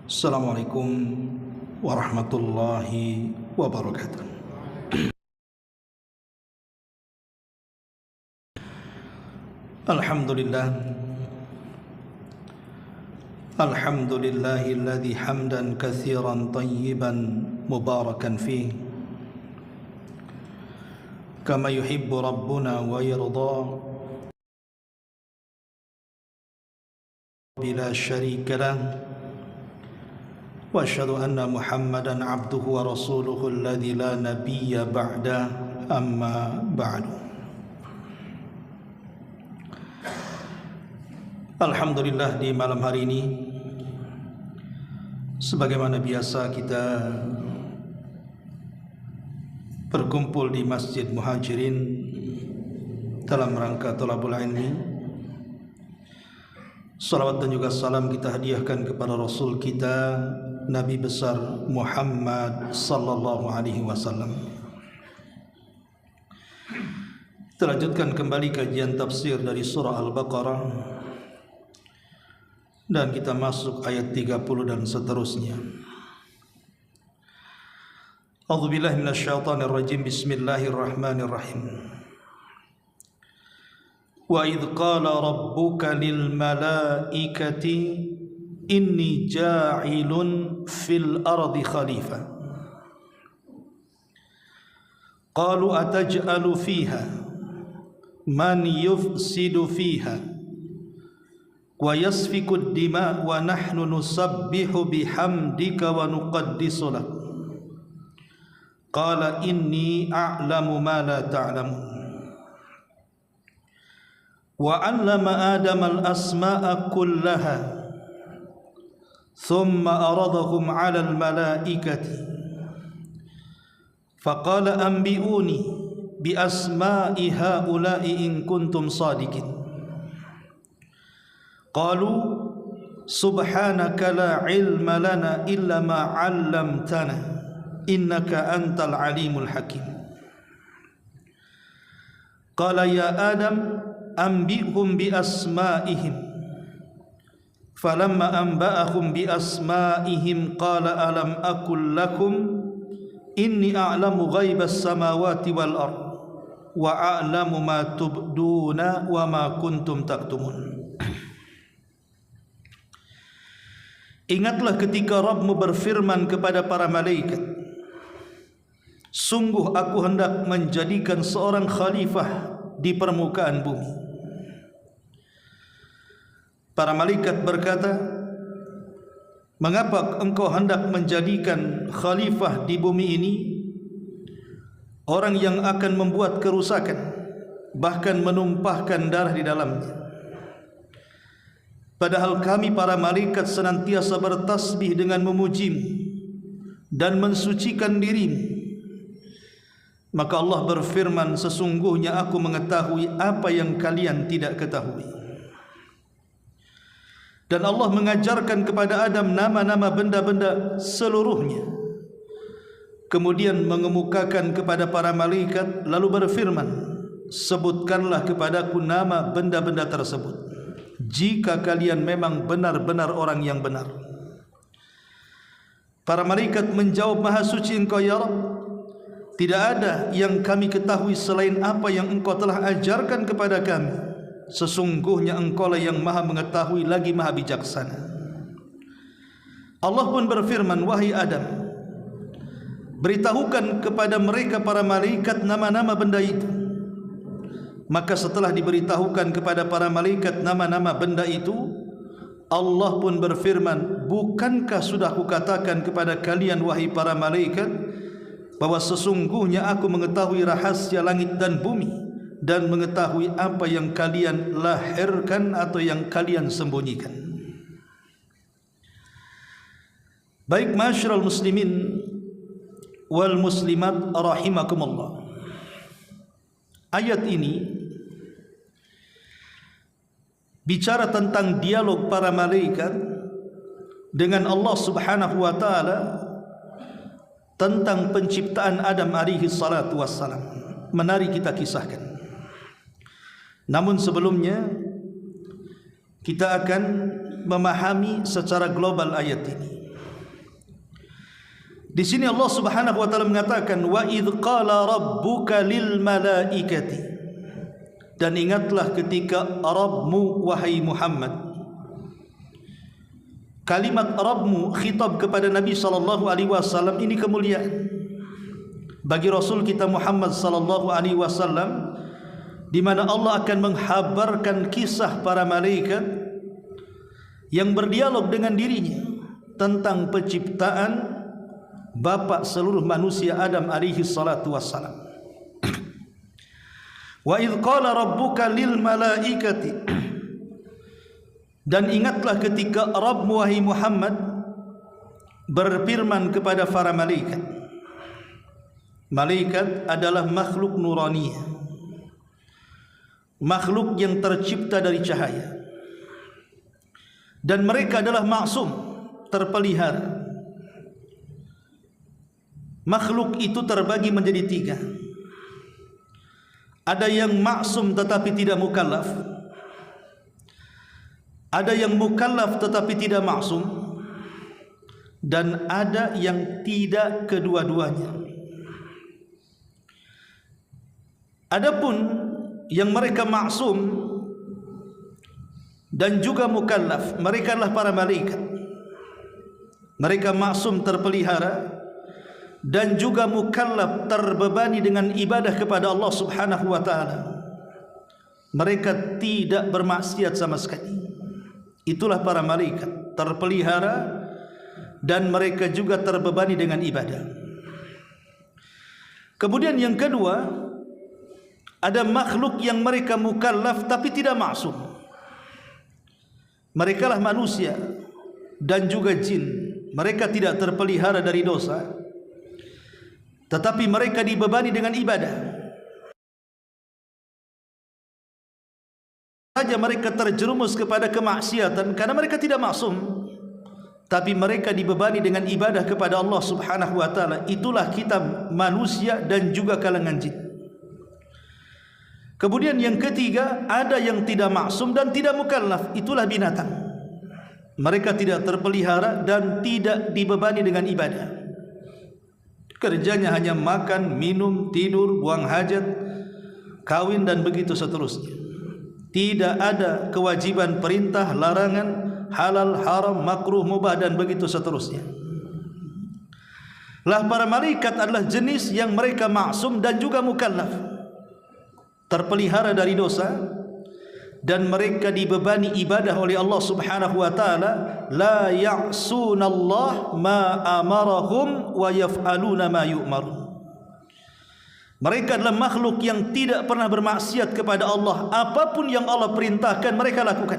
Assalamualaikum warahmatullahi wabarakatuh. Alhamdulillahilladzi hamdan katsiran tayyiban mubarakan fih kama yuhibbu rabbuna wa yarda bila syarika lah. Wa asyhadu anna Muhammadan abduhu wa rasuluhu alladzi la nabiyya ba'da, amma ba'du. Alhamdulillah, di malam hari ini sebagaimana biasa kita berkumpul di Masjid Muhajirin dalam rangka thalabul ilmi. Salawat dan juga salam kita hadiahkan kepada Rasul kita, Nabi besar Muhammad sallallahu alaihi wasallam. Kita lanjutkan kembali kajian tafsir dari surah Al-Baqarah dan kita masuk ayat 30 dan seterusnya. A'udzubillahi minasyaitonir rajim. Bismillahirrahmanirrahim. Wa idh qala rabbuka lil malaikati inni ja'ilun fil ardi khalifah qalu ataj'alu fiha man yufsidu fiha wa yasfiku ad-dima wa nahnu nusabbihu bihamdika wa nuqaddisu lak qala inni a'lamu ma la ta'lamun. Wa 'allama Adama al-asma'a kullaha thumma aradahum 'ala al-mala'ikati faqala anbi'uni bi asma'i ha'ula'i in kuntum sadiqin qalu subhanaka la 'ilma lana illa ma 'allamtana innaka antal 'alimul hakim. Qala ya Adam anbi'hum bi asma'ihim falamma anba'ahum bi asma'ihim qala alam aqul lakum inni a'lamu ghaibas samawati wal ard wa a'lamu ma tubduna wa ma kuntum taktumun. Ingatlah ketika Rabbmu berfirman kepada para malaikat, sungguh aku hendak menjadikan seorang khalifah di permukaan bumi. Para malaikat berkata, mengapa engkau hendak menjadikan khalifah di bumi ini orang yang akan membuat kerusakan, bahkan menumpahkan darah di dalamnya? Padahal kami para malaikat senantiasa bertasbih dengan memujimu dan mensucikan dirimu. Maka Allah berfirman, sesungguhnya aku mengetahui apa yang kalian tidak ketahui. Dan Allah mengajarkan kepada Adam nama-nama benda-benda seluruhnya. Kemudian mengemukakan kepada para malaikat, lalu berfirman, sebutkanlah kepadaku nama benda-benda tersebut, jika kalian memang benar-benar orang yang benar. Para malaikat menjawab, maha suci engkau ya Rabb, tidak ada yang kami ketahui selain apa yang engkau telah ajarkan kepada kami. Sesungguhnya engkau lah yang maha mengetahui lagi maha bijaksana. Allah pun berfirman, wahai Adam, beritahukan kepada mereka para malaikat nama-nama benda itu. Maka setelah diberitahukan kepada para malaikat nama-nama benda itu, Allah pun berfirman, bukankah sudah kukatakan kepada kalian wahai para malaikat bahwa sesungguhnya aku mengetahui rahasia langit dan bumi dan mengetahui apa yang kalian lahirkan atau yang kalian sembunyikan. Baik, ma'asyiral muslimin wal muslimat rahimakumullah. Ayat ini bicara tentang dialog para malaikat dengan Allah Subhanahu wa taala tentang penciptaan Adam alaihi salatu wassalam. Mari kita kisahkan. Namun sebelumnya kita akan memahami secara global ayat ini. Di sini Allah Subhanahu wa taala mengatakan wa idz qala rabbuka lil malaikati, dan ingatlah ketika Rabbmu wahai Muhammad. Kalimat Rabbmu khitab kepada Nabi sallallahu alaihi wasallam ini kemuliaan bagi Rasul kita Muhammad sallallahu alaihi wasallam, di mana Allah akan menghabarkan kisah para malaikat yang berdialog dengan dirinya tentang penciptaan bapa seluruh manusia Adam alaihi salatu wassalam. Wa idz qala rabbuka lil malaikati, dan ingatlah ketika Rabbmu wahai Muhammad berfirman kepada para malaikat. Malaikat adalah makhluk nuraniyah, makhluk yang tercipta dari cahaya, dan mereka adalah maksum, terpelihara. Makhluk itu terbagi menjadi tiga. Ada yang maksum tetapi tidak mukallaf, ada yang mukallaf tetapi tidak maksum, dan ada yang tidak kedua-duanya. Adapun yang mereka maksum dan juga mukallaf, mereka adalah para malaikat. Mereka maksum, terpelihara, dan juga mukallaf, terbebani dengan ibadah kepada Allah Subhanahu wa taala. Mereka tidak bermaksiat sama sekali. Itulah para malaikat, terpelihara dan mereka juga terbebani dengan ibadah. Kemudian yang kedua, ada makhluk yang mereka mukallaf tapi tidak maksum. Mereka lah manusia dan juga jin. Mereka tidak terpelihara dari dosa, tetapi mereka dibebani dengan ibadah. Saja mereka terjerumus kepada kemaksiatan karena mereka tidak maksum, tapi mereka dibebani dengan ibadah kepada Allah Subhanahu wa taala. Itulah kita manusia dan juga kalangan jin. Kemudian yang ketiga, ada yang tidak maksum dan tidak mukallaf. Itulah binatang. Mereka tidak terpelihara dan tidak dibebani dengan ibadah. Kerjanya hanya makan, minum, tidur, buang hajat, kawin dan begitu seterusnya. Tidak ada kewajiban, perintah, larangan, halal, haram, makruh, mubah dan begitu seterusnya. Lah para malaikat adalah jenis yang mereka maksum dan juga mukallaf, terpelihara dari dosa, dan mereka dibebani ibadah oleh Allah Subhanahu wa taala. La ya'sunallah ma amarahum wa yaf'aluna ma yu'marun. Mereka adalah makhluk yang tidak pernah bermaksiat kepada Allah. Apapun yang Allah perintahkan mereka lakukan.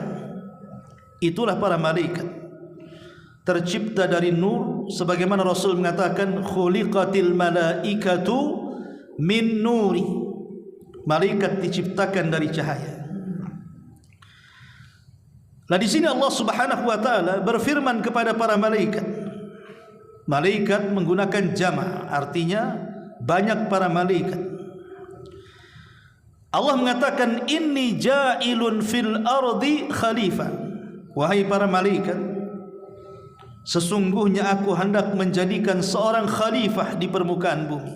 Itulah para malaikat, tercipta dari nur, sebagaimana Rasul mengatakan khuliqatil malaikatu min nuri. Malaikat diciptakan dari cahaya. Nah di sini Allah Subhanahu wa taala berfirman kepada para malaikat. Malaikat menggunakan jama', artinya banyak para malaikat. Allah mengatakan inni ja'ilun fil ardi khalifah. Wahai para malaikat, sesungguhnya aku hendak menjadikan seorang khalifah di permukaan bumi.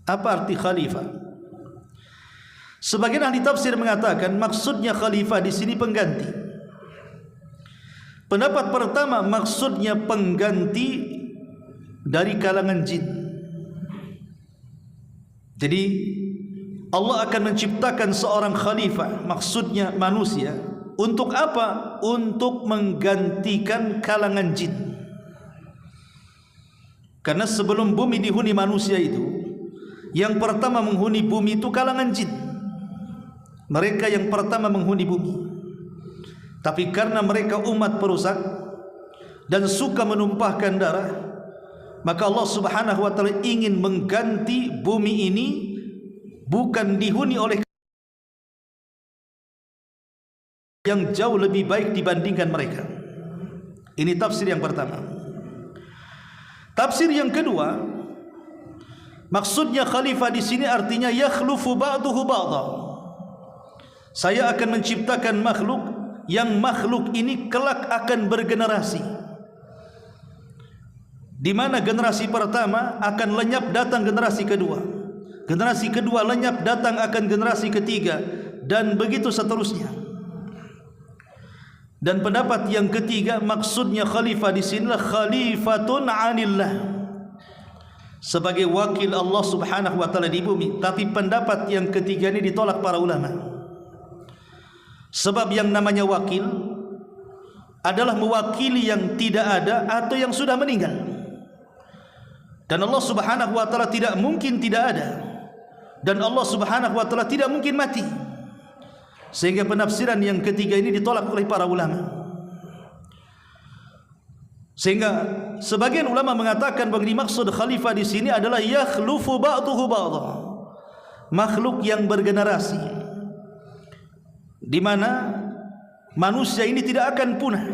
Apa arti khalifah? Sebagian ahli tafsir mengatakan maksudnya khalifah di sini pengganti. Pendapat pertama maksudnya pengganti dari kalangan jin. Jadi Allah akan menciptakan seorang khalifah, maksudnya manusia. Untuk apa? Untuk menggantikan kalangan jin. Karena sebelum bumi dihuni manusia itu, yang pertama menghuni bumi itu kalangan jin. Mereka yang pertama menghuni bumi. Tapi karena mereka umat perusak dan suka menumpahkan darah, maka Allah Subhanahu wa taala ingin mengganti bumi ini bukan dihuni oleh yang jauh lebih baik dibandingkan mereka. Ini tafsir yang pertama. Tafsir yang kedua, maksudnya khalifah di sini artinya yakhlufu ba'duhu ba'dha. Saya akan menciptakan makhluk yang makhluk ini kelak akan bergenerasi. di mana generasi pertama akan lenyap, datang generasi kedua, generasi kedua lenyap, datang akan generasi ketiga, dan begitu seterusnya. Dan pendapat yang ketiga, maksudnya khalifah di sinilah khalifatun 'anillah, sebagai wakil Allah Subhanahu wa taala di bumi. Tapi pendapat yang ketiga ini ditolak para ulama. Sebab yang namanya wakil adalah mewakili yang tidak ada atau yang sudah meninggal. Dan Allah Subhanahu wa taala tidak mungkin tidak ada, dan Allah Subhanahu wa taala tidak mungkin mati. Sehingga penafsiran yang ketiga ini ditolak oleh para ulama. Sehingga sebagian ulama mengatakan bahwa dimaksud khalifah di sini adalah yakhlufu ba'duhu ba'dha, makhluk yang bergenerasi, di mana manusia ini tidak akan punah.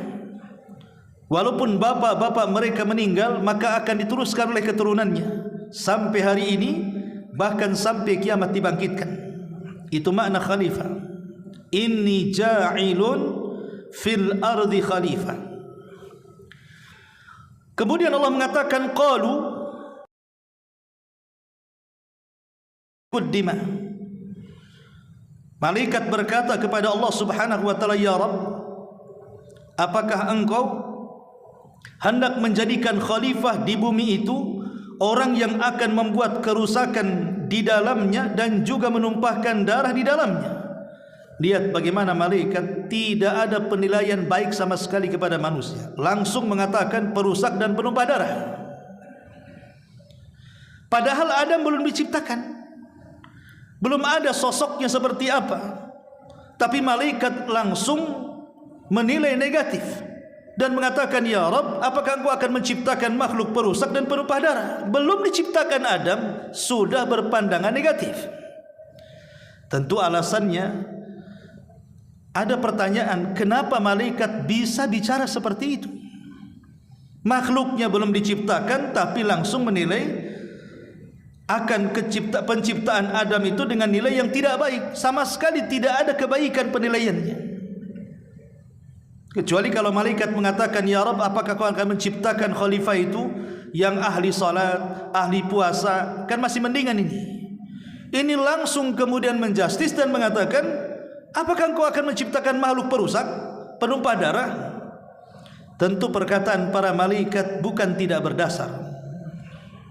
Walaupun bapak-bapak mereka meninggal, maka akan diteruskan oleh keturunannya sampai hari ini, bahkan sampai kiamat dibangkitkan. Itu makna khalifah. Inni ja'ilun fil ardi khalifah. Kemudian Allah mengatakan qalu quddima. Malaikat berkata kepada Allah Subhanahu wa taala, ya Rabb, apakah engkau hendak menjadikan khalifah di bumi itu orang yang akan membuat kerusakan di dalamnya dan juga menumpahkan darah di dalamnya? Lihat bagaimana malaikat tidak ada penilaian baik sama sekali kepada manusia, langsung mengatakan perusak dan penumpah darah. Padahal Adam belum diciptakan, belum ada sosoknya seperti apa, tapi malaikat langsung menilai negatif dan mengatakan, ya Rabb, apakah engkau akan menciptakan makhluk perusak dan penumpah darah? Belum diciptakan Adam sudah berpandangan negatif. Tentu alasannya ada pertanyaan, kenapa malaikat bisa bicara seperti itu? Makhluknya belum diciptakan tapi langsung menilai akan penciptaan Adam itu dengan nilai yang tidak baik. Sama sekali tidak ada kebaikan penilaiannya. Kecuali kalau malaikat mengatakan, ya Rabb, apakah kau akan menciptakan khalifah itu yang ahli salat, ahli puasa, kan masih mendingan ini. Ini langsung kemudian menjustis dan mengatakan, apakah engkau akan menciptakan makhluk perusak, penumpah darah? Tentu perkataan para malaikat bukan tidak berdasar.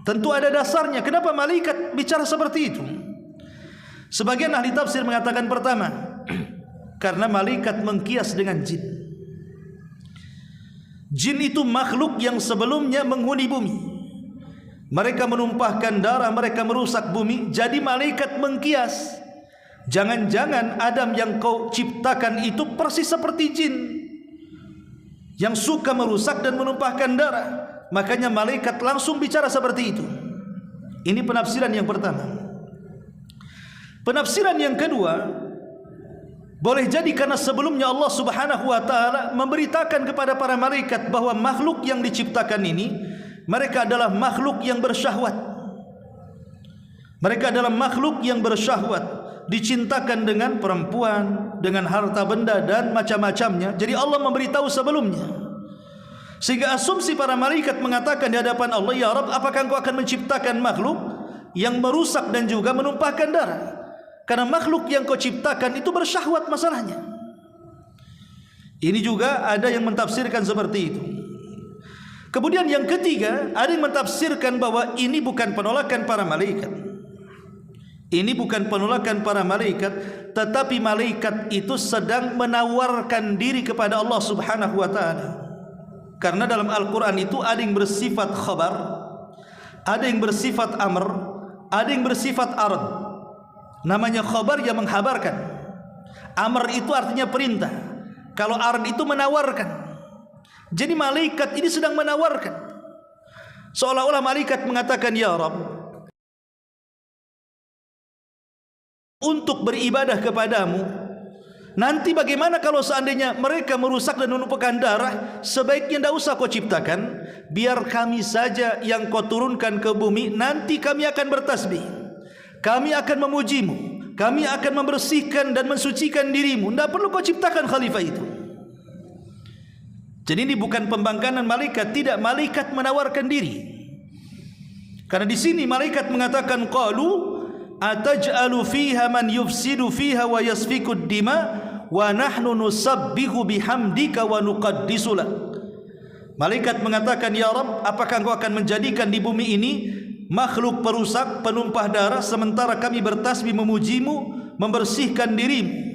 Tentu ada dasarnya. Kenapa malaikat bicara seperti itu? Sebagian ahli tafsir mengatakan pertama, karena malaikat mengkias dengan jin. Jin itu makhluk yang sebelumnya menghuni bumi. Mereka menumpahkan darah, mereka merusak bumi. Jadi malaikat mengkias, jangan-jangan Adam yang kau ciptakan itu persis seperti jin yang suka merusak dan menumpahkan darah. Makanya malaikat langsung bicara seperti itu. Ini penafsiran yang pertama. Penafsiran yang kedua, boleh jadi karena sebelumnya Allah Subhanahu wa taala memberitakan kepada para malaikat bahwa makhluk yang diciptakan ini, mereka adalah makhluk yang bersyahwat. Mereka adalah makhluk yang bersyahwat, dicintakan dengan perempuan, dengan harta benda dan macam-macamnya. Jadi Allah memberitahu sebelumnya. Sehingga asumsi para malaikat mengatakan di hadapan Allah, ya Rabb, apakah engkau akan menciptakan makhluk yang merusak dan juga menumpahkan darah? Karena makhluk yang kau ciptakan itu bersyahwat masalahnya. Ini juga ada yang mentafsirkan seperti itu. Kemudian yang ketiga, ada yang mentafsirkan bahwa ini bukan penolakan para malaikat. Ini bukan penolakan para malaikat, tetapi malaikat itu sedang menawarkan diri kepada Allah Subhanahu wa taala. Karena dalam Al-Quran itu ada yang bersifat khabar, ada yang bersifat amr, ada yang bersifat ard. Namanya khabar yang menghabarkan, amr itu artinya perintah, kalau ard itu menawarkan. Jadi malaikat ini sedang menawarkan, seolah-olah malaikat mengatakan, ya Rabb, untuk beribadah kepadamu. Nanti bagaimana kalau seandainya mereka merusak dan menumpahkan darah? Sebaiknya tidak usah kau ciptakan, biar kami saja yang kau turunkan ke bumi. Nanti kami akan bertasbih, kami akan memujimu, kami akan membersihkan dan mensucikan dirimu. Tidak perlu kau ciptakan khalifah itu. Jadi ini bukan pembangkangan malaikat, tidak, malaikat menawarkan diri. Karena di sini malaikat mengatakan qalu ataj'alu fiha man yufsidu fiha wa yasfiku ad-dima wa nahnu nusabbihu bihamdika wa nuqaddisu lak. Malaikat mengatakan, ya Rabb, apakah engkau akan menjadikan di bumi ini makhluk perusak, penumpah darah, sementara kami bertasbih memujimu, membersihkan dirimu?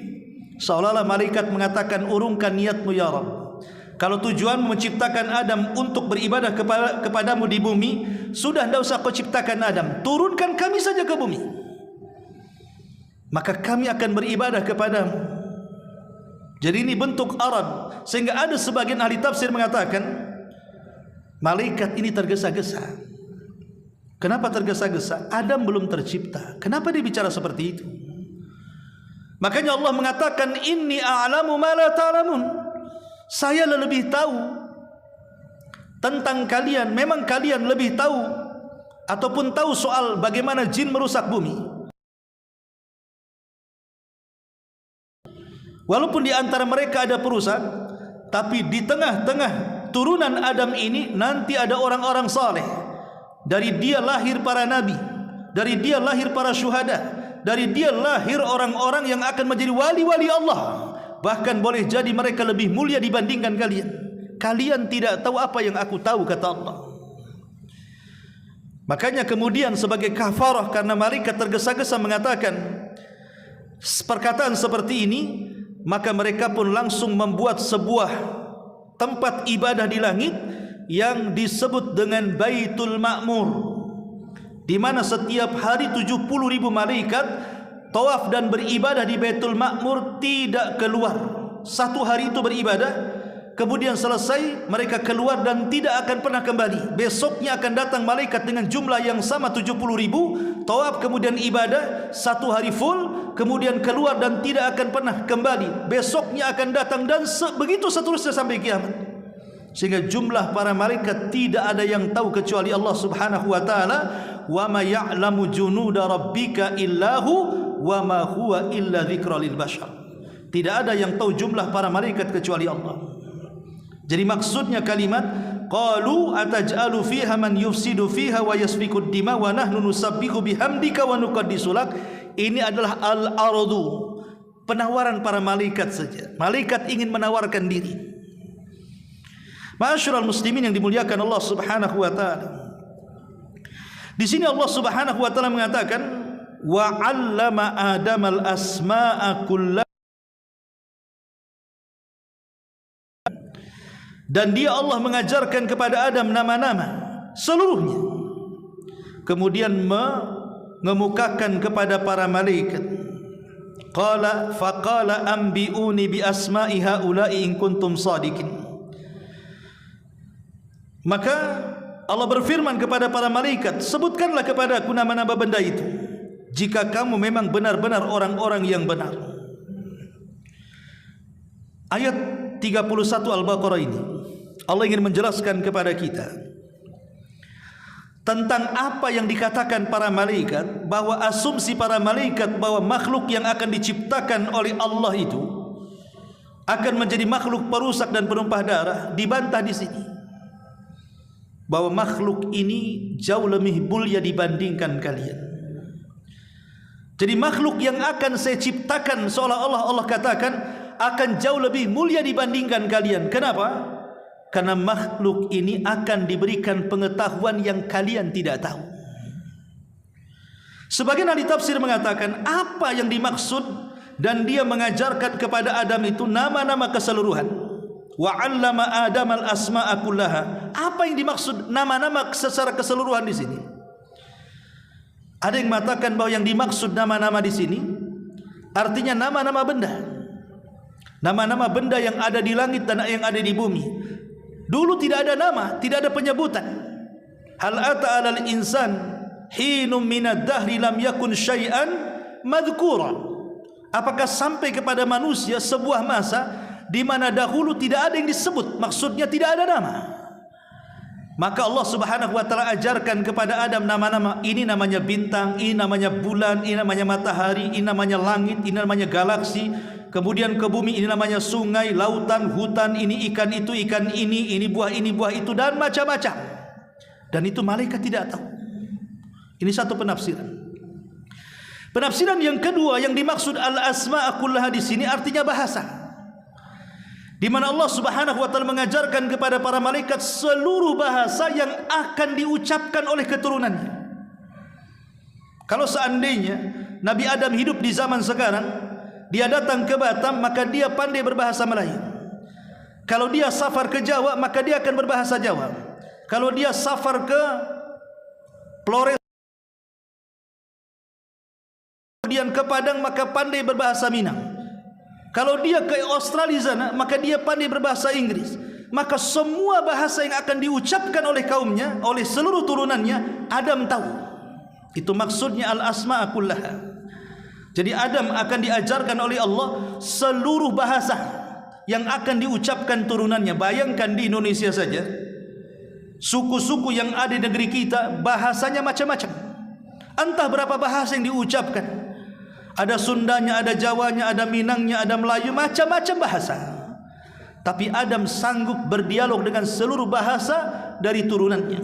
Seolah-olah malaikat mengatakan, urungkan niatmu ya Rabb. Kalau tujuan menciptakan Adam untuk beribadah kepadamu di bumi, sudah tidak usah kau ciptakan Adam, turunkan kami saja ke bumi, maka kami akan beribadah kepadamu. Jadi ini bentuk arad, sehingga ada sebagian ahli tafsir mengatakan malaikat ini tergesa-gesa. Kenapa tergesa-gesa? Adam belum tercipta, kenapa dia bicara seperti itu? Makanya Allah mengatakan, inni a'lamu ma la ta'lamun. Saya lebih tahu tentang kalian. Memang kalian lebih tahu ataupun tahu soal bagaimana jin merusak bumi. Walaupun di antara mereka ada perusak, tapi di tengah-tengah turunan Adam ini nanti ada orang-orang saleh. Dari dia lahir para nabi, dari dia lahir para syuhada, dari dia lahir orang-orang yang akan menjadi wali-wali Allah. Bahkan boleh jadi mereka lebih mulia dibandingkan kalian. Kalian tidak tahu apa yang aku tahu, kata Allah. Makanya kemudian sebagai kafarah karena malaikat tergesa-gesa mengatakan perkataan seperti ini, maka mereka pun langsung membuat sebuah tempat ibadah di langit yang disebut dengan Baitul Ma'mur, di mana setiap hari 70.000 malaikat tawaf dan beribadah di Baitul Ma'mur, tidak keluar. Satu hari itu beribadah, kemudian selesai mereka keluar dan tidak akan pernah kembali. Besoknya akan datang malaikat dengan jumlah yang sama 70.000, tawaf kemudian ibadah satu hari full, kemudian keluar dan tidak akan pernah kembali. Besoknya akan datang dan begitu seterusnya sampai kiamat. Sehingga jumlah para malaikat tidak ada yang tahu kecuali Allah Subhanahu wa taala. Wa ma ya'lamu junuda rabbika illahu wa ma huwa illa dzikra lil bashar. Tidak ada yang tahu jumlah para malaikat kecuali Allah. Jadi maksudnya kalimat qalu ataj'alu fiha man yufsidu fiha wa yasfiku ad-dima wa nahnu nusabbihu bihamdika wa nuqaddisu lak, ini adalah al-aradu, penawaran para malaikat saja. Malaikat ingin menawarkan diri. Ma'asyiral muslimin yang dimuliakan Allah Subhanahu wa taala. Di sini Allah Subhanahu wa taala mengatakan wa 'allama Adamal asma'a kullaha, dan dia Allah mengajarkan kepada Adam nama-nama seluruhnya. Kemudian mengemukakan kepada para malaikat. Qala faqala anbi'uni bi asma'i haula'i in kuntum shadiqin. Maka Allah berfirman kepada para malaikat, sebutkanlah kepada aku nama-nama benda itu jika kamu memang benar-benar orang-orang yang benar. Ayat 31 Al-Baqarah ini Allah ingin menjelaskan kepada kita tentang apa yang dikatakan para malaikat, bahwa asumsi para malaikat bahwa makhluk yang akan diciptakan oleh Allah itu akan menjadi makhluk perusak dan penumpah darah dibantah di sini. Bahwa makhluk ini jauh lebih mulia dibandingkan kalian. Jadi makhluk yang akan saya ciptakan, seolah-olah Allah katakan akan jauh lebih mulia dibandingkan kalian. Kenapa? Karena makhluk ini akan diberikan pengetahuan yang kalian tidak tahu. Sebagian ahli tafsir mengatakan apa yang dimaksud dan dia mengajarkan kepada Adam itu nama-nama keseluruhan. Wa 'allama Adamal asma'a kullaha. Apa yang dimaksud nama-nama secara keseluruhan di sini? Ada yang mengatakan bahwa yang dimaksud nama-nama di sini artinya nama-nama benda. Nama-nama benda yang ada di langit dan yang ada di bumi. Dulu tidak ada nama, tidak ada penyebutan. Hal ata 'alal insan hinum minad dahri lam yakun syai'an madhkura. Apakah sampai kepada manusia sebuah masa di mana dahulu tidak ada yang disebut, maksudnya tidak ada nama. Maka Allah Subhanahu wa taala ajarkan kepada Adam nama-nama. Ini namanya bintang, ini namanya bulan, ini namanya matahari, ini namanya langit, ini namanya galaksi, kemudian ke bumi ini namanya sungai, lautan, hutan, ini ikan itu, ikan ini buah itu, dan macam-macam. Dan itu malaikat tidak tahu. Ini satu penafsiran. Penafsiran yang kedua yang dimaksud al-asma' kullaha di sini artinya bahasa. Di mana Allah Subhanahu wa taala mengajarkan kepada para malaikat seluruh bahasa yang akan diucapkan oleh keturunannya. Kalau seandainya Nabi Adam hidup di zaman sekarang, dia datang ke Batam, maka dia pandai berbahasa Melayu. Kalau dia safar ke Jawa, maka dia akan berbahasa Jawa. Kalau dia safar ke Flores, kemudian ke Padang, maka pandai berbahasa Minang. Kalau dia ke Australia sana, maka dia pandai berbahasa Inggris. Maka semua bahasa yang akan diucapkan oleh kaumnya, oleh seluruh turunannya, Adam tahu. Itu maksudnya al-asma' kullaha. Jadi Adam akan diajarkan oleh Allah seluruh bahasa yang akan diucapkan turunannya. Bayangkan di Indonesia saja, suku-suku yang ada di negeri kita bahasanya macam-macam. Entah berapa bahasa yang diucapkan. Ada Sundanya, ada Jawanya, ada Minangnya, ada Melayu, macam-macam bahasa. Tapi Adam sanggup berdialog dengan seluruh bahasa dari turunannya.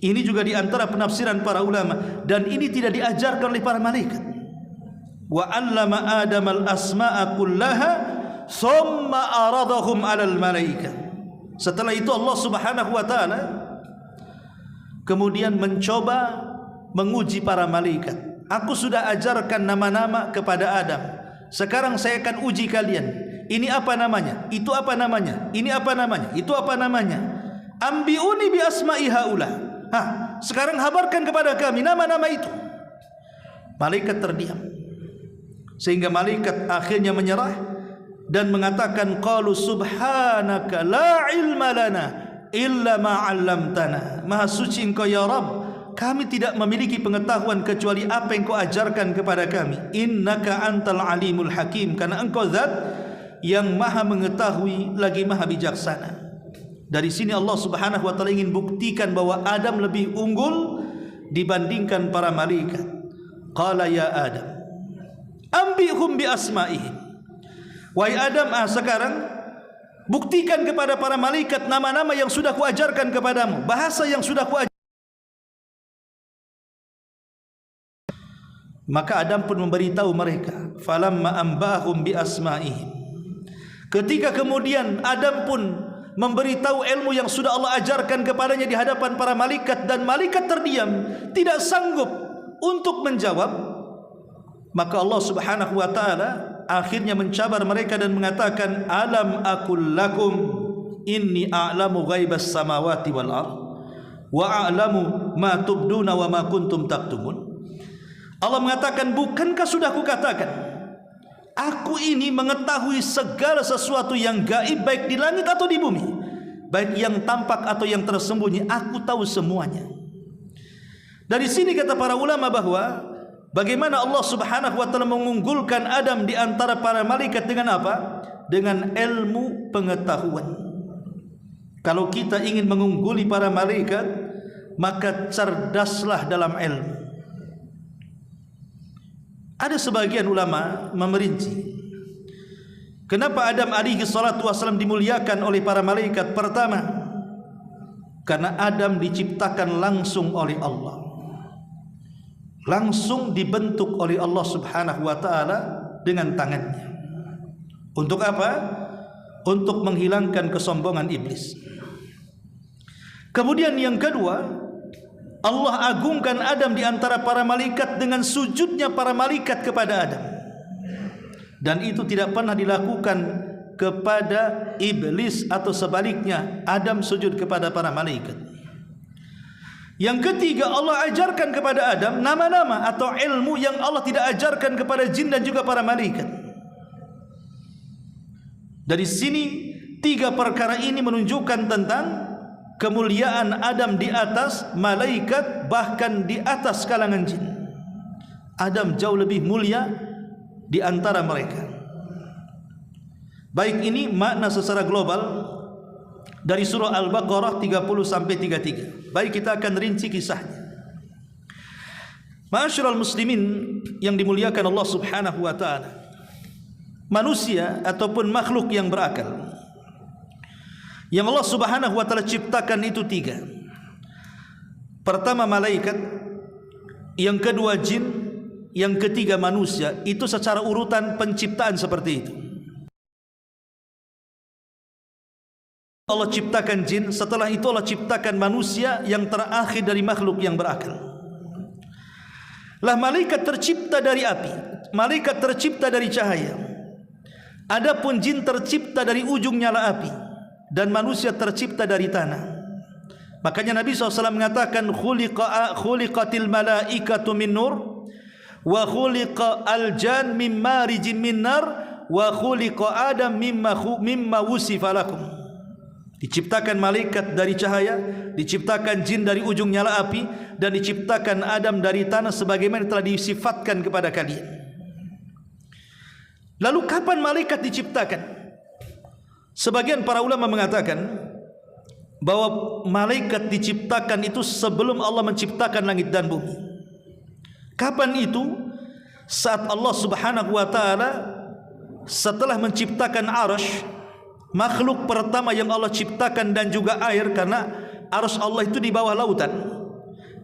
Ini juga di antara penafsiran para ulama, dan ini tidak diajarkan oleh para malaikat. Wa 'allama Adam al-asma'a kullaha thumma aradahum 'alal malaikah. Setelah itu Allah Subhanahu wa taala kemudian mencoba menguji para malaikat. Aku sudah ajarkan nama-nama kepada Adam. Sekarang saya akan uji kalian. Ini apa namanya? Itu apa namanya? Ini apa namanya? Itu apa namanya? Ambiuni bi asma'i haula. Sekarang habarkan kepada kami nama-nama itu. Malaikat terdiam. Sehingga malaikat akhirnya menyerah dan mengatakan, qalu subhanaka la ilma lana illa ma 'allamtana. Maha suci Engkau ya Rabb, kami tidak memiliki pengetahuan kecuali apa yang Kau ajarkan kepada kami. Innaka antal alimul hakim, karena Engkau zat yang maha mengetahui lagi maha bijaksana. Dari sini Allah Subhanahu wa taala ingin buktikan bahwa Adam lebih unggul dibandingkan para malaikat. Qala ya Adam, ambihum bi asma'ihim. Wahai Adam, sekarang buktikan kepada para malaikat nama-nama yang sudah kuajarkan kepadamu, bahasa yang sudah kuajarkan. Maka Adam pun memberitahu mereka. Falamma ambahum bi asma'ihim. Ketika kemudian Adam pun memberitahu ilmu yang sudah Allah ajarkan kepadanya di hadapan para malaikat, dan malaikat terdiam, tidak sanggup untuk menjawab, maka Allah Subhanahu wa taala akhirnya mencabar mereka dan mengatakan, alam aqul lakum inni a'lamu ghaibas samawati wal ardh wa a'lamu ma tubduna wa ma kuntum taktumun. Allah mengatakan, bukankah sudah kukatakan, aku ini mengetahui segala sesuatu yang gaib, baik di langit atau di bumi, baik yang tampak atau yang tersembunyi, aku tahu semuanya. Dari sini kata para ulama bahwa bagaimana Allah Subhanahu wa taala mengunggulkan Adam di antara para malaikat dengan apa? Dengan ilmu pengetahuan. Kalau kita ingin mengungguli para malaikat, maka cerdaslah dalam ilmu. Ada sebagian ulama memerinci, kenapa Adam alaihi salatu wasallam dimuliakan oleh para malaikat? Pertama, karena Adam diciptakan langsung oleh Allah, langsung dibentuk oleh Allah Subhanahu wa taala dengan tangannya. Untuk apa? Untuk menghilangkan kesombongan iblis. Kemudian yang kedua, Allah agungkan Adam di antara para malaikat dengan sujudnya para malaikat kepada Adam. Dan itu tidak pernah dilakukan kepada iblis atau sebaliknya, Adam sujud kepada para malaikat. Yang ketiga, Allah ajarkan kepada Adam nama-nama atau ilmu yang Allah tidak ajarkan kepada jin dan juga para malaikat. Dari sini tiga perkara ini menunjukkan tentang kemuliaan Adam di atas malaikat, bahkan di atas kalangan jin. Adam jauh lebih mulia di antara mereka. Baik, ini makna secara global dari surah Al-Baqarah 30 sampai 33. Baik, kita akan rinci kisahnya. Ma'asyiral muslimin yang dimuliakan Allah Subhanahu wa taala. manusia ataupun makhluk yang berakal. Yang Allah Subhanahu wa taala ciptakan itu 3. Pertama malaikat, yang kedua jin, yang ketiga manusia. Itu secara urutan penciptaan seperti itu. Allah ciptakan jin, setelah itu Allah ciptakan manusia yang terakhir dari makhluk yang berakal. Lah malaikat tercipta dari api, malaikat tercipta dari cahaya. Adapun jin tercipta dari ujung nyala api dan manusia tercipta dari tanah. Makanya Nabi SAW mengatakan khuliqatil malaikatu min nur wa khuliqa al-jan min marijin min nar wa khuliqa adam mimma wusifa lakum. Diciptakan malaikat dari cahaya, diciptakan jin dari ujung nyala api, dan diciptakan Adam dari tanah sebagaimana telah disifatkan kepada kalian. Lalu kapan malaikat diciptakan? Sebagian para ulama mengatakan bahwa malaikat diciptakan itu sebelum Allah menciptakan langit dan bumi. Kapan itu? Saat Allah Subhanahu wa taala setelah menciptakan arasy, makhluk pertama yang Allah ciptakan, dan juga air, karena arasy Allah itu di bawah lautan.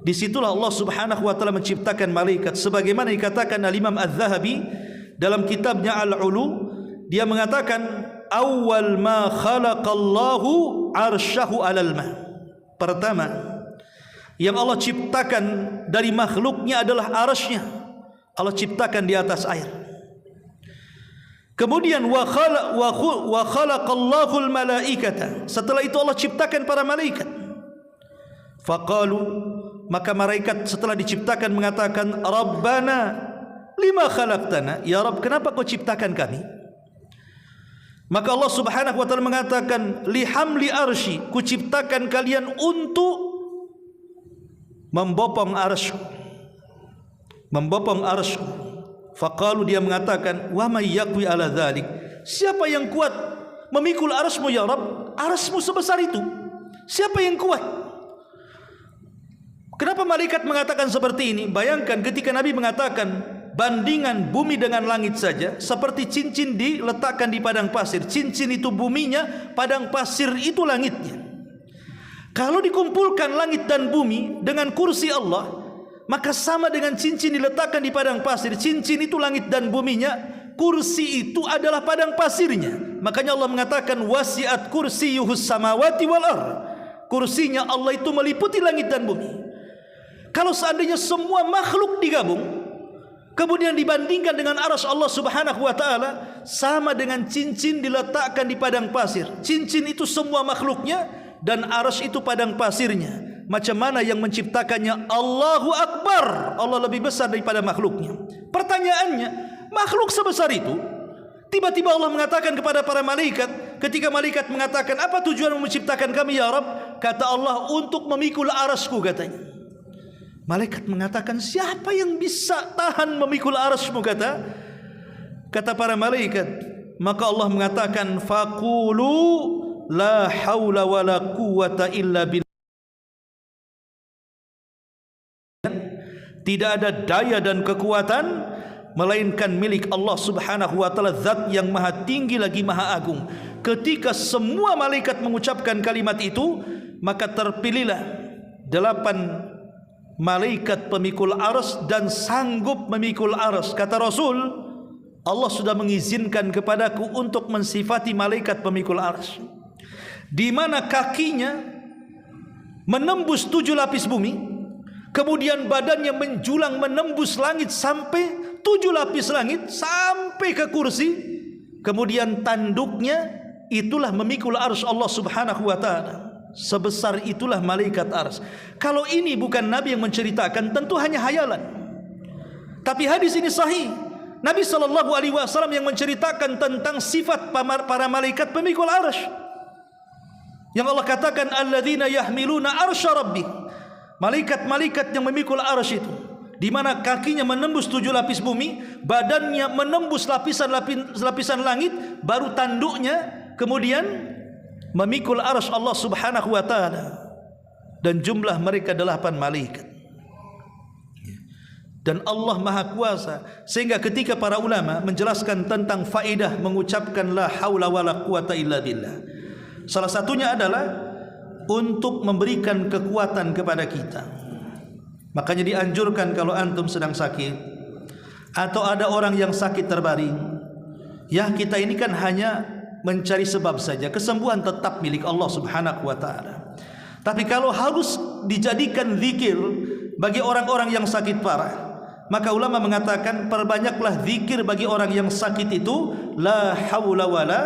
Disitulah Allah Subhanahu wa taala menciptakan malaikat, sebagaimana dikatakan Al-Imam Az-Zahabi dalam kitabnya Al-Ulu. Dia mengatakan awal ma khalaqallahu arsyahu alal ma. Pertama yang Allah ciptakan dari makhluknya adalah arasy-Nya. Allah ciptakan di atas air. Kemudian wa khalaqallahu al-malaikata. Setelah itu Allah ciptakan para malaikat. Faqalu, maka malaikat setelah diciptakan mengatakan, Rabbana lima khalaqtana, ya Rabb, kenapa kau ciptakan kami? Maka Allah Subhanahu wa taala mengatakan, lihamli arsy, ku ciptakan kalian untuk membopong arsy. Membopong arsy. Faqalu, dia mengatakan, wa may yaqwi ala dzalik, siapa yang kuat memikul arsy-Mu ya Rabb? Arsy-Mu sebesar itu, siapa yang kuat? Kenapa malaikat mengatakan seperti ini? Bayangkan ketika Nabi mengatakan bandingan bumi dengan langit saja seperti cincin diletakkan di padang pasir. Cincin itu buminya, padang pasir itu langitnya. Kalau dikumpulkan langit dan bumi dengan kursi Allah, maka sama dengan cincin diletakkan di padang pasir. Cincin itu langit dan buminya, kursi itu adalah padang pasirnya. Makanya Allah mengatakan wasi'at kursiyuhus samawati wal ardh. Kursinya Allah itu meliputi langit dan bumi. Kalau seandainya semua makhluk digabung, kemudian dibandingkan dengan arasy Allah Subhanahu wa taala, sama dengan cincin diletakkan di padang pasir. Cincin itu semua makhluknya dan arasy itu padang pasirnya. Macam mana yang menciptakannya? Allahu Akbar. Allah lebih besar daripada makhluknya. Pertanyaannya, makhluk sebesar itu, tiba-tiba Allah mengatakan kepada para malaikat, ketika malaikat mengatakan, apa tujuan menciptakan kami ya Rabb? Kata Allah, untuk memikul arasy-Ku, katanya. Malaikat mengatakan, siapa yang bisa tahan memikul arasy-Mu, kata para malaikat. Maka Allah mengatakan, faqulu la haula wala quwwata illa billah. Tidak ada daya dan kekuatan melainkan milik Allah Subhanahu wa taala, zat yang maha tinggi lagi maha agung. Ketika semua malaikat mengucapkan kalimat itu, maka terpilihlah 8 malaikat pemikul arsy dan sanggup memikul arsy. Kata Rasul, Allah sudah mengizinkan kepadaku untuk mensifati malaikat pemikul arsy, di mana kakinya menembus 7 lapis bumi, kemudian badannya menjulang menembus langit sampai 7 lapis langit, sampai ke kursi, kemudian tanduknya itulah memikul arsy Allah Subhanahu wa taala. Sebesar itulah malaikat arsy. Kalau ini bukan Nabi yang menceritakan, tentu hanya hayalan. Tapi hadis ini sahih. Nabi SAW yang menceritakan tentang sifat para malaikat pemikul arsy. Yang Allah katakan, alladzina yahmiluna arsya rabbik. Malaikat-malaikat yang memikul arsy itu, di mana kakinya menembus 7 lapis bumi, badannya menembus lapisan langit, baru tanduknya kemudian memikul arsy Allah Subhanahu wa taala. Dan jumlah mereka 8 malaikat. dan Allah Maha Kuasa, sehingga ketika para ulama menjelaskan tentang faedah mengucapkan la haula wala quwata illa billah, salah satunya adalah untuk memberikan kekuatan kepada kita. Makanya dianjurkan kalau antum sedang sakit atau ada orang yang sakit terbaring, ya kita ini kan hanya mencari sebab saja, kesembuhan tetap milik Allah Subhanahu wa taala. Tapi kalau harus dijadikan zikir bagi orang-orang yang sakit parah, maka ulama mengatakan perbanyaklah zikir bagi orang yang sakit itu la haula wala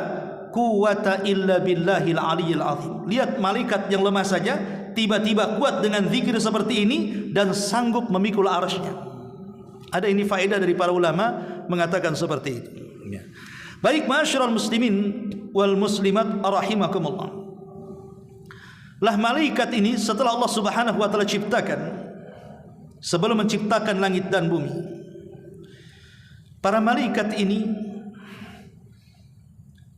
quwata illa billahil aliyil azim. Lihat malaikat yang lemah saja tiba-tiba kuat dengan zikir seperti ini dan sanggup memikul arasy-Nya. Ada ini faedah dari para ulama mengatakan seperti itu. Baik ma'asyiral muslimin wal muslimat rahimakumullah. Lah malaikat ini setelah Allah Subhanahu wa taala ciptakan, sebelum menciptakan langit dan bumi, para malaikat ini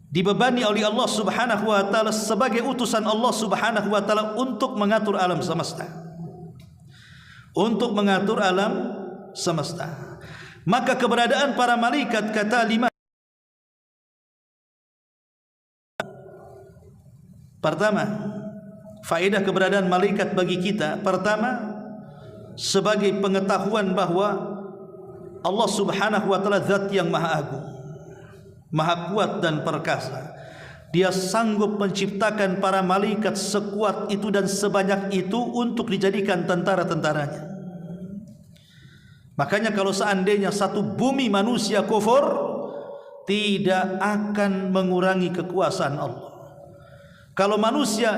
dibebani oleh Allah Subhanahu wa taala sebagai utusan Allah Subhanahu wa taala untuk mengatur alam semesta. Untuk mengatur alam semesta. Maka keberadaan para malaikat kata lima. Pertama, faedah keberadaan malaikat bagi kita, pertama sebagai pengetahuan bahwa Allah Subhanahu wa taala zat yang maha agung, maha kuat dan perkasa. Dia sanggup menciptakan para malaikat sekuat itu dan sebanyak itu untuk dijadikan tentara-tentaranya. Makanya kalau seandainya satu bumi manusia kufur, tidak akan mengurangi kekuasaan Allah. Kalau manusia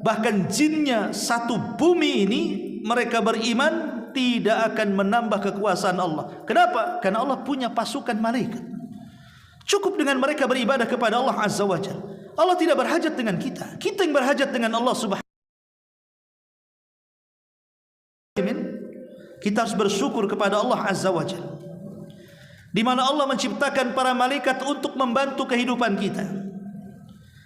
bahkan jinnya satu bumi ini mereka beriman, tidak akan menambah kekuasaan Allah. Kenapa? Karena Allah punya pasukan malaikat. Cukup dengan mereka beribadah kepada Allah Azza wa Jalla. Allah tidak berhajat dengan kita. Kita yang berhajat dengan Allah Subhanahu wa taala. Kita harus bersyukur kepada Allah Azza wa Jalla, di mana Allah menciptakan para malaikat untuk membantu kehidupan kita,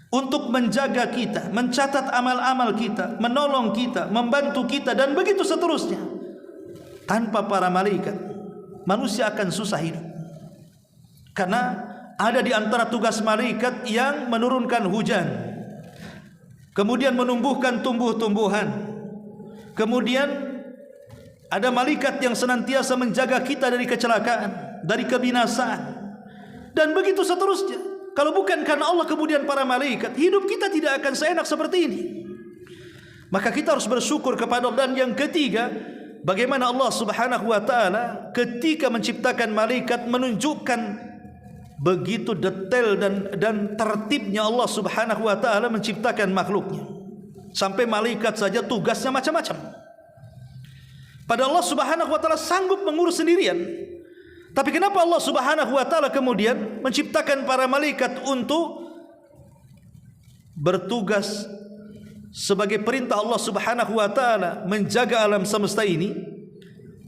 untuk menjaga kita, mencatat amal-amal kita, menolong kita, membantu kita, dan begitu seterusnya. Tanpa para malaikat, manusia akan susah hidup. Karena ada di antara tugas malaikat yang menurunkan hujan, kemudian menumbuhkan tumbuh-tumbuhan, kemudian ada malaikat yang senantiasa menjaga kita dari kecelakaan, dari kebinasaan, dan begitu seterusnya. Kalau bukan karena Allah kemudian para malaikat, hidup kita tidak akan seenak seperti ini. Maka kita harus bersyukur kepada Allah. Dan yang ketiga, bagaimana Allah Subhanahu wa taala ketika menciptakan malaikat menunjukkan begitu detail dan tertibnya Allah Subhanahu wa taala menciptakan makhluknya. Sampai malaikat saja tugasnya macam-macam. Padahal Allah Subhanahu wa taala sanggup mengurus sendirian. Tapi kenapa Allah Subhanahu wa taala kemudian menciptakan para malaikat untuk bertugas sebagai perintah Allah Subhanahu wa taala menjaga alam semesta ini?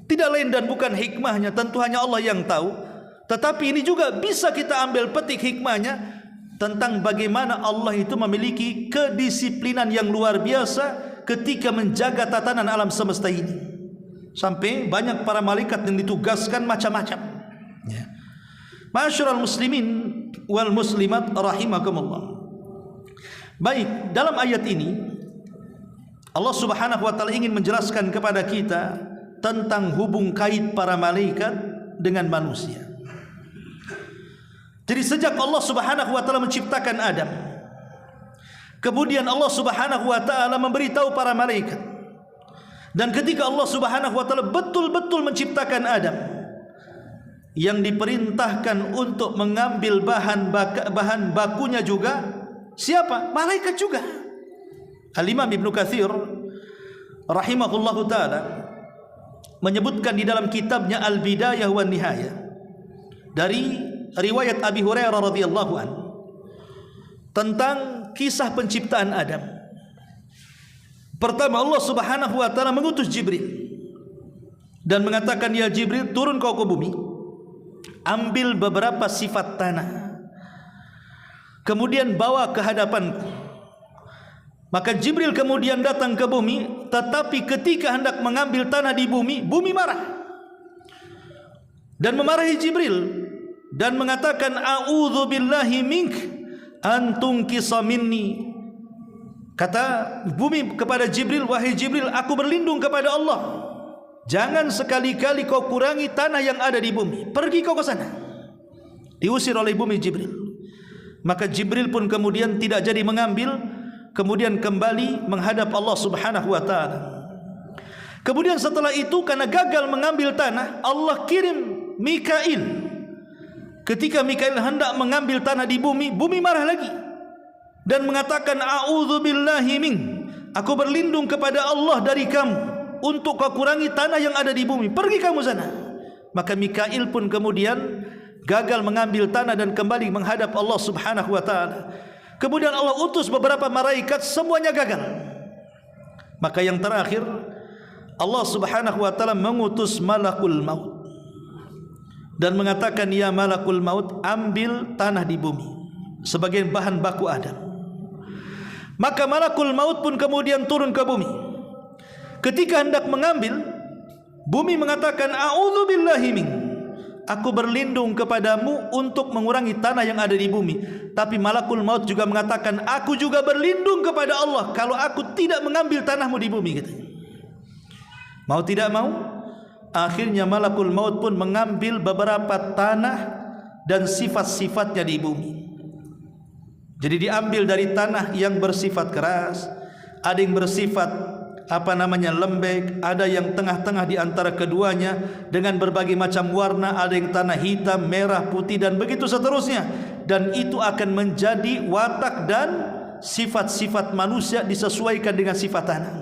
Tidak lain dan bukan hikmahnya, tentu hanya Allah yang tahu. Tetapi ini juga bisa kita ambil petik hikmahnya tentang bagaimana Allah itu memiliki kedisiplinan yang luar biasa ketika menjaga tatanan alam semesta ini. Sampai banyak para malaikat yang ditugaskan macam-macam. Ya. Ma'asyiral muslimin wal muslimat rahimakumullah. Baik, dalam ayat ini Allah Subhanahu wa taala ingin menjelaskan kepada kita tentang hubung kait para malaikat dengan manusia. Jadi sejak Allah Subhanahu wa taala menciptakan Adam, kemudian Allah Subhanahu wa taala memberitahu para malaikat. Dan ketika Allah Subhanahu wa taala betul-betul menciptakan Adam, yang diperintahkan untuk mengambil bahan bakunya juga siapa? Malaikat juga. Al-Imam Ibnu Katsir rahimahullahu taala menyebutkan di dalam kitabnya Al-Bidayah wan Nihayah dari riwayat Abi Hurairah radhiyallahu anhu tentang kisah penciptaan Adam. Pertama, Allah Subhanahu wa taala mengutus Jibril dan mengatakan, "Ya Jibril, turun kau ke bumi, ambil beberapa sifat tanah, kemudian bawa ke hadapanku." Maka Jibril kemudian datang ke bumi, tetapi ketika hendak mengambil tanah di bumi, bumi marah. dan memarahi Jibril dan mengatakan a'udzu billahi mink an tunqisa minni. Kata bumi kepada Jibril, wahai Jibril, aku berlindung kepada Allah, jangan sekali-kali kau kurangi tanah yang ada di bumi, pergi kau ke sana. Diusir oleh bumi Jibril. Maka Jibril pun kemudian tidak jadi mengambil, kemudian kembali menghadap Allah Subhanahu wa taala. Kemudian setelah itu karena gagal mengambil tanah, Allah kirim Mikail. Ketika Mikail hendak mengambil tanah di bumi, bumi marah lagi dan mengatakan a'udzu billahi mink, aku berlindung kepada Allah dari kamu untuk kau kurangi tanah yang ada di bumi, pergi kamu sana. Maka Mikail pun kemudian gagal mengambil tanah dan kembali menghadap Allah Subhanahu wa taala. Kemudian Allah utus beberapa malaikat, semuanya gagal. Maka yang terakhir Allah Subhanahu wa taala mengutus malakul maut dan mengatakan, ya malakul maut, ambil tanah di bumi sebagai bahan baku Adam. Maka malakul maut pun kemudian turun ke bumi. Ketika hendak mengambil, bumi mengatakan a'udzu billahi mink, aku berlindung kepadamu untuk mengurangi tanah yang ada di bumi. Tapi malakul maut juga mengatakan, aku juga berlindung kepada Allah kalau aku tidak mengambil tanahmu di bumi, katanya. Mau tidak mau, akhirnya malakul maut pun mengambil beberapa tanah dan sifat-sifatnya di bumi. Jadi diambil dari tanah yang bersifat keras, ada yang bersifat lembek, ada yang tengah-tengah di antara keduanya dengan berbagai macam warna, ada yang tanah hitam, merah, putih dan begitu seterusnya. Dan itu akan menjadi watak dan sifat-sifat manusia disesuaikan dengan sifat tanah.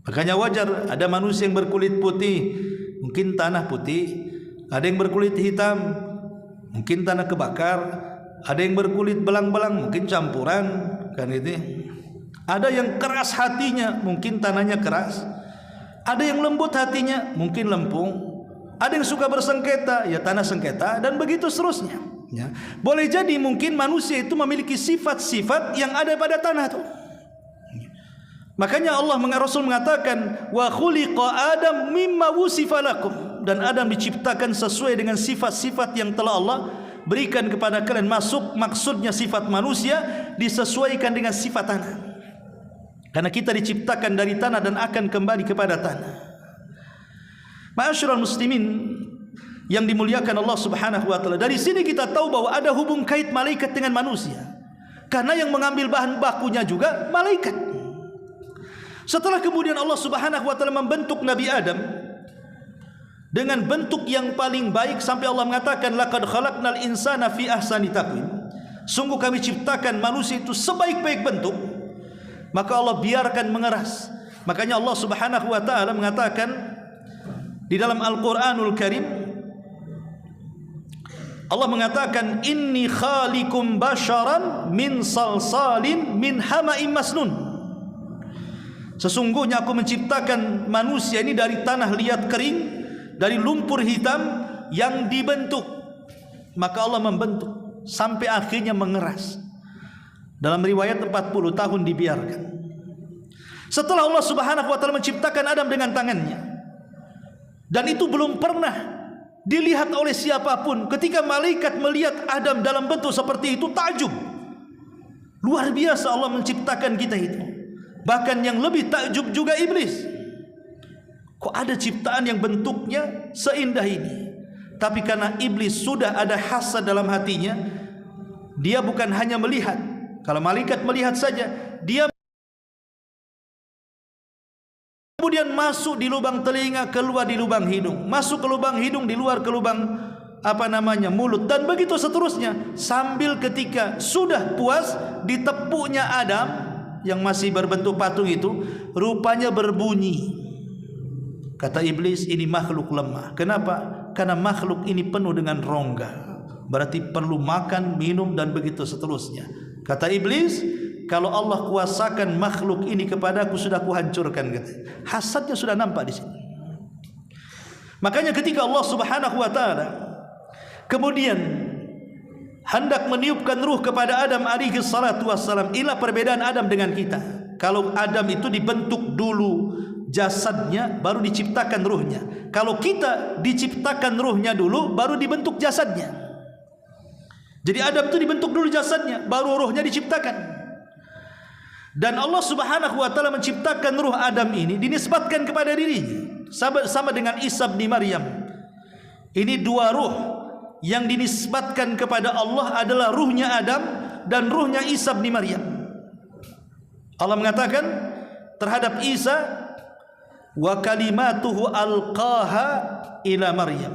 Makanya wajar ada manusia yang berkulit putih, mungkin tanah putih. Ada yang berkulit hitam, mungkin tanah kebakar. Ada yang berkulit belang-belang, mungkin campuran, kan itu. Ada yang keras hatinya, mungkin tanahnya keras. Ada yang lembut hatinya, mungkin lempung. Ada yang suka bersengketa, ya tanah sengketa, dan begitu seterusnya. Ya. Boleh jadi mungkin manusia itu memiliki sifat-sifat yang ada pada tanah itu. Makanya Rasul mengatakan, wa khuliqa Adam mimma wusifa lakum, dan Adam diciptakan sesuai dengan sifat-sifat yang telah Allah berikan kepada kalian. Maksudnya sifat manusia disesuaikan dengan sifat tanah, karena kita diciptakan dari tanah dan akan kembali kepada tanah. Ma'asyiral muslimin yang dimuliakan Allah Subhanahu wa taala, dari sini kita tahu bahwa ada hubung kait malaikat dengan manusia, karena yang mengambil bahan bakunya juga malaikat. Setelah kemudian Allah Subhanahu wa taala membentuk Nabi Adam dengan bentuk yang paling baik, sampai Allah mengatakan laqad khalaqnal insana fi ahsani taqwim, sungguh kami ciptakan manusia itu sebaik-baik bentuk. Maka Allah biarkan mengeras. Makanya Allah Subhanahu wa taala mengatakan di dalam Al-Qur'anul Karim, Allah mengatakan inni khaliqum basharan min salsalin min hama'im masnun, sesungguhnya aku menciptakan manusia ini dari tanah liat kering, dari lumpur hitam yang dibentuk. Maka Allah membentuk sampai akhirnya mengeras. Dalam riwayat 40 tahun dibiarkan. Setelah Allah Subhanahu wa taala menciptakan Adam dengan tangannya, dan itu belum pernah dilihat oleh siapapun. Ketika malaikat melihat Adam dalam bentuk seperti itu, takjub. Luar biasa Allah menciptakan kita itu. Bahkan yang lebih takjub juga iblis. Kok ada ciptaan yang bentuknya seindah ini? Tapi karena iblis sudah ada hasad dalam hatinya, dia bukan hanya melihat. Kalau malaikat melihat saja, dia kemudian masuk di lubang telinga, keluar di lubang hidung, masuk ke lubang hidung, di luar ke lubang mulut, dan begitu seterusnya. Sambil ketika sudah puas ditepuknya Adam yang masih berbentuk patung itu, rupanya berbunyi. Kata iblis, ini makhluk lemah. Kenapa? Karena makhluk ini penuh dengan rongga, berarti perlu makan, minum dan begitu seterusnya. Kata iblis, kalau Allah kuasakan makhluk ini kepadaku, sudah kuhancurkan. Hasadnya sudah nampak di sini. Makanya ketika Allah Subhanahu wa taala kemudian hendak meniupkan ruh kepada Adam alaihi salatu wassalam, inilah perbedaan Adam dengan kita. Kalau Adam itu dibentuk dulu jasadnya baru diciptakan ruhnya. Kalau kita diciptakan ruhnya dulu baru dibentuk jasadnya. Jadi Adam itu dibentuk dulu jasadnya, baru ruhnya diciptakan. Dan Allah Subhanahu wa taala menciptakan ruh Adam ini dinisbatkan kepada dirinya, sama dengan Isa bin Maryam. Ini dua ruh yang dinisbatkan kepada Allah adalah ruhnya Adam dan ruhnya Isa bin Maryam. Allah mengatakan terhadap Isa, wa kalimatuhu alqaha ila Maryam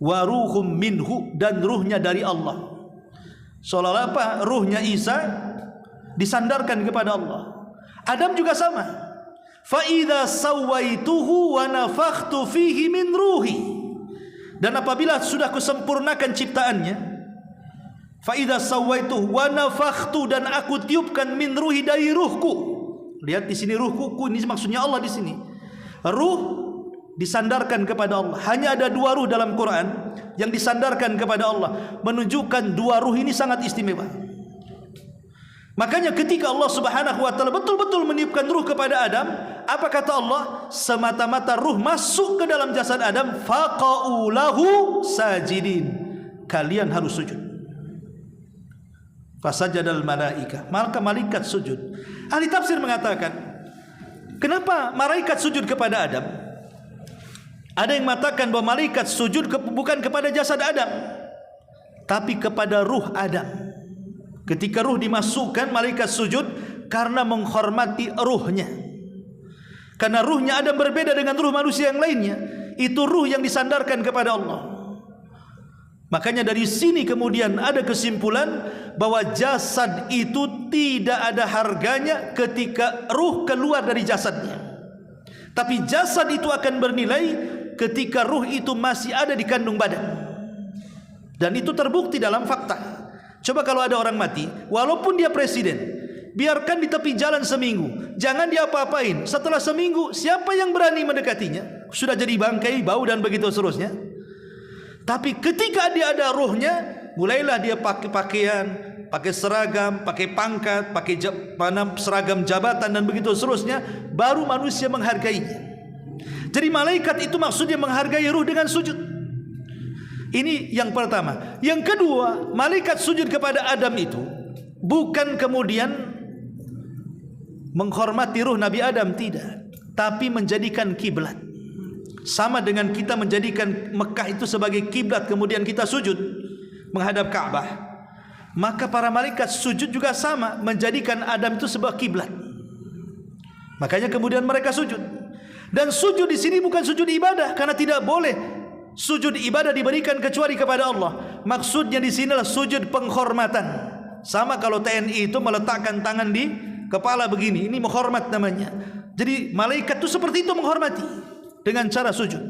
wa ruhum minhu, dan ruhnya dari Allah. Seolah apa? Ruhnya Isa disandarkan kepada Allah. Adam juga sama. Fa idza sawaituhu wa nafakhtu fihi min ruhi, dan apabila sudah kusempurnakan ciptaannya, fa idza sawaituhu wa nafakhtu, dan aku tiupkan min ruhi, dari ruhku. Lihat di sini ruhku, ini maksudnya Allah di sini. Ruh disandarkan kepada Allah. Hanya ada dua ruh dalam Quran yang disandarkan kepada Allah, menunjukkan dua ruh ini sangat istimewa. Makanya ketika Allah Subhanahu wa taala betul-betul meniupkan ruh kepada Adam, apa kata Allah? Semata-mata ruh masuk ke dalam jasad Adam, faqa'u lahu sajidin, kalian harus sujud. Fasajadal malaika, maka malaikat sujud. Ahli tafsir mengatakan, kenapa malaikat sujud kepada Adam? Ada yang mengatakan bahwa malaikat sujud bukan kepada jasad Adam, tapi kepada ruh Adam. Ketika ruh dimasukkan, malaikat sujud karena menghormati ruhnya. Karena ruhnya Adam berbeda dengan ruh manusia yang lainnya. Itu ruh yang disandarkan kepada Allah. Makanya dari sini kemudian ada kesimpulan bahwa jasad itu tidak ada harganya ketika ruh keluar dari jasadnya. Tapi jasad itu akan bernilai ketika ruh itu masih ada di kandung badan. Dan itu terbukti dalam fakta. Coba kalau ada orang mati, walaupun dia presiden, biarkan di tepi jalan seminggu, jangan dia apa-apain. Setelah seminggu, siapa yang berani mendekatinya? Sudah jadi bangkai, bau dan begitu seterusnya. Tapi ketika dia ada ruhnya, mulailah dia pakai pakaian, pakai seragam, pakai pangkat, pakai seragam jabatan dan begitu seterusnya, baru manusia menghargainya. Jadi malaikat itu maksudnya menghargai ruh dengan sujud. Ini yang pertama. Yang kedua, malaikat sujud kepada Adam itu bukan kemudian menghormati ruh Nabi Adam, tidak, tapi menjadikan kiblat. Sama dengan kita menjadikan Mekah itu sebagai kiblat, kemudian kita sujud menghadap Ka'bah. Maka para malaikat sujud juga sama, menjadikan Adam itu sebagai kiblat. Makanya kemudian mereka sujud. Dan sujud di sini bukan sujud ibadah, karena tidak boleh sujud ibadah diberikan kecuali kepada Allah. Maksudnya di sinilah sujud penghormatan. Sama kalau TNI itu meletakkan tangan di kepala begini, ini menghormat namanya. Jadi malaikat itu seperti itu menghormati dengan cara sujud.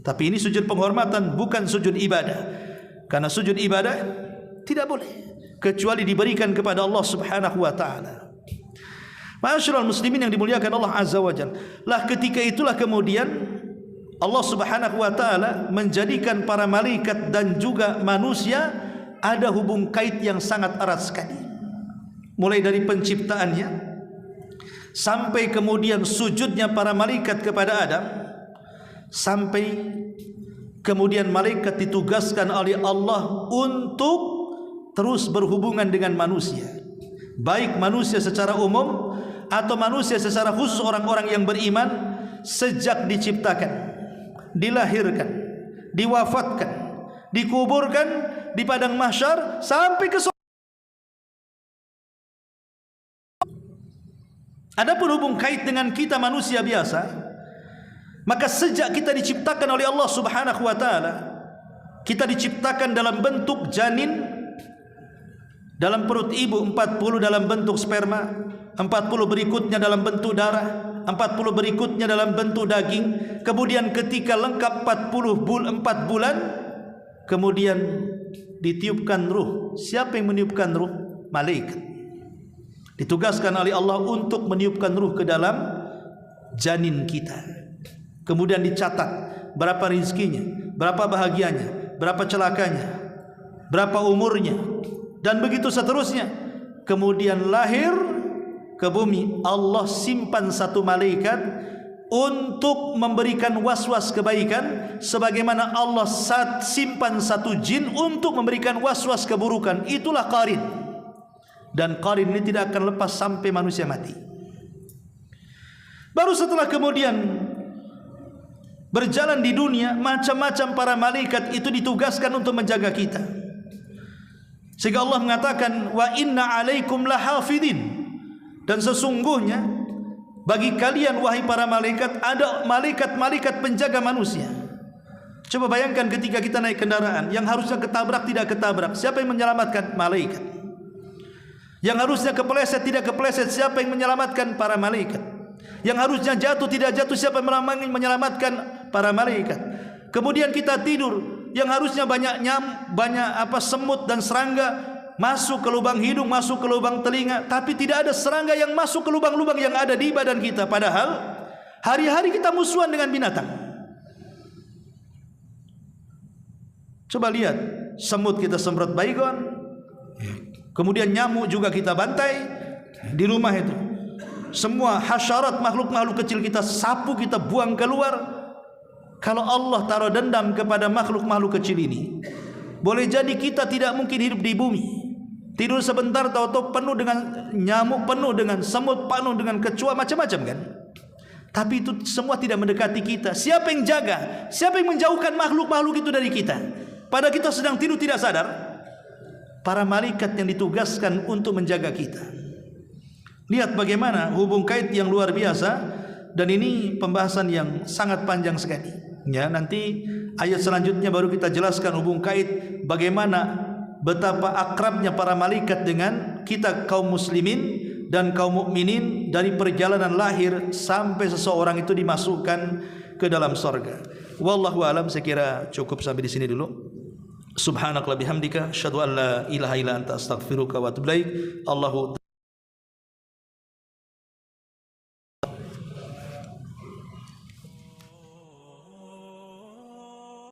Tapi ini sujud penghormatan, bukan sujud ibadah. Karena sujud ibadah tidak boleh kecuali diberikan kepada Allah Subhanahu wa taala. Ma'asyiral muslimin yang dimuliakan Allah Azza wa Jalla. Lah ketika itulah kemudian Allah Subhanahu wa taala menjadikan para malaikat dan juga manusia ada hubung kait yang sangat erat sekali. Mulai dari penciptaannya sampai kemudian sujudnya para malaikat kepada Adam, sampai kemudian malaikat ditugaskan oleh Allah untuk terus berhubungan dengan manusia, baik manusia secara umum atau manusia secara khusus orang-orang yang beriman, sejak diciptakan, dilahirkan, diwafatkan, dikuburkan di padang mahsyar sampai ke surga. Adapun hubung kait dengan kita manusia biasa, maka sejak kita diciptakan oleh Allah Subhanahu wa taala, kita diciptakan dalam bentuk janin dalam perut ibu, 40 dalam bentuk sperma, 40 berikutnya dalam bentuk darah, 40 berikutnya dalam bentuk daging. Kemudian ketika lengkap 4 bulan, kemudian ditiupkan ruh. Siapa yang meniupkan ruh? Malaikat. Ditugaskan oleh Allah untuk meniupkan ruh ke dalam janin kita. Kemudian dicatat berapa rizkinya, berapa bahagianya, berapa celakanya, berapa umurnya, dan begitu seterusnya. Kemudian lahir ke bumi, Allah simpan satu malaikat untuk memberikan was-was kebaikan, sebagaimana Allah simpan satu jin untuk memberikan was-was keburukan. Itulah qarin. Dan qarin ini tidak akan lepas sampai manusia mati. Baru setelah kemudian berjalan di dunia, macam-macam para malaikat itu ditugaskan untuk menjaga kita. Sehingga Allah mengatakan, wa inna alaikum lahafidin. Dan sesungguhnya bagi kalian wahai para malaikat, ada malaikat-malaikat penjaga manusia. Coba bayangkan ketika kita naik kendaraan, yang harusnya ketabrak tidak ketabrak, siapa yang menyelamatkan? Malaikat. Yang harusnya kepleset tidak kepleset, siapa yang menyelamatkan? Para malaikat. Yang harusnya jatuh tidak jatuh, siapa yang menyelamatkan? Para malaikat. Kemudian kita tidur, yang harusnya banyak semut dan serangga masuk ke lubang hidung, masuk ke lubang telinga, tapi tidak ada serangga yang masuk ke lubang-lubang yang ada di badan kita. Padahal hari-hari kita musuhan dengan binatang. Coba lihat, semut kita semprot baygon, kemudian nyamuk juga kita bantai di rumah itu. Semua hasyarat, makhluk-makhluk kecil kita sapu, kita buang keluar. Kalau Allah taruh dendam kepada makhluk-makhluk kecil ini, boleh jadi kita tidak mungkin hidup di bumi. Tidur sebentar tahu-tahu penuh dengan nyamuk, penuh dengan semut, penuh dengan kecoa, macam-macam kan. Tapi itu semua tidak mendekati kita. Siapa yang jaga? Siapa yang menjauhkan makhluk-makhluk itu dari kita? Pada kita sedang tidur tidak sadar, para malaikat yang ditugaskan untuk menjaga kita. Lihat bagaimana hubung kait yang luar biasa. Dan ini pembahasan yang sangat panjang sekali. Ya, nanti ayat selanjutnya baru kita jelaskan hubung kait bagaimana betapa akrabnya para malaikat dengan kita kaum muslimin dan kaum mukminin dari perjalanan lahir sampai seseorang itu dimasukkan ke dalam surga. Wallahu alam, saya kira cukup sampai di sini dulu. Subhanakallahumma bihamdika asyhadu an la ilaha illa anta astaghfiruka wa atubu ilaik. Allahu